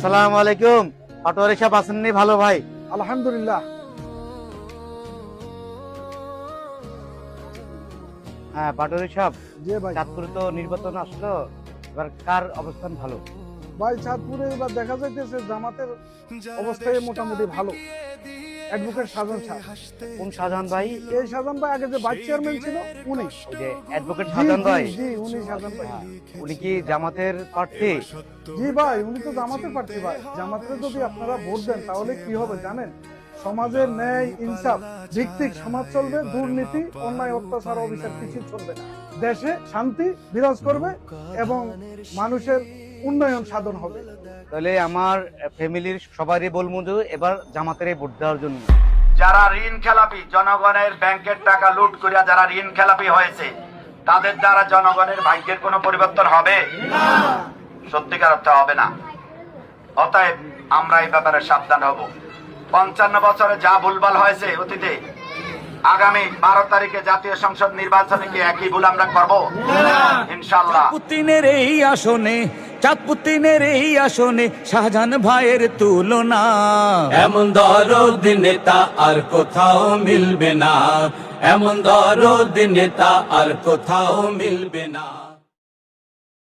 আসসালামু আলাইকুম। পাটোয়ারি সাহেব আছেন নি? ভালো ভাই, আলহামদুলিল্লাহ। হ্যাঁ পাটোয়ারি সাহেব, জি ভাই। চাঁদপুরে তো নির্বাচন আসলো, এবার কার অবস্থান ভালো? ভাই চাঁদপুরে এবার দেখা যাইতেছে জামাতের অবস্থায় মোটামুটি ভালো। অ্যাডভোকেট শাহজাহান সাহেব। কোন শাহজাহান ভাই? এই শাহজাহান ভাই আগে যে ভাইস চেয়ারম্যান ছিল উনি। ওই যে অ্যাডভোকেট জি শাহজাহান ভাই, জি উনি শাহজাহান ভাই। উনি কি জামাতের প্রার্থী? জি ভাই, উনি তো জামাতের প্রার্থী ভাই। জামাতের যদি আপনারা ভোট দেন তাহলে কি হবে জানেন? সমাজের ন্যায় ইনসাফ ভিত্তিক সমাজ চলবে, দুর্নীতি অন্যায় অত্যাচার অবিচার কিছু চলবে না, দেশে শান্তি বিরাজ করবে এবং মানুষের উন্নয়ন সাধন হবে। তাহলে আমার ফ্যামিলির সবারই বলবো যে এবার জামাতের ভোট দেওয়ার জন্য। যারা ঋণ খেলাপি, জনগণের ব্যাংকের টাকা লুট করিয়া যারা ঋণ খেলাপি হয়েছে, তাদের দ্বারা জনগণের ভাগ্যের কোনো পরিবর্তন হবে না, সত্যিকার অর্থে হবে না। অতএব আমরা এই ব্যাপারে সাবধান হব। 55 বছরে যা ভুলভাল হয়েছে অতীতে, আগামী 12 তারিখে জাতীয় সংসদ নির্বাচনে কি একই ভুল আমরা করবো? ইনশাআল্লাহ। পুতিনের এই আসনে, চাঁদপুতিনের এই আসনে শাহজাহান ভাইয়ের তুলনা। এমন দরদ নেতা আর কোথাও মিলবে না, এমন দরদ নেতা আর কোথাও মিলবে না।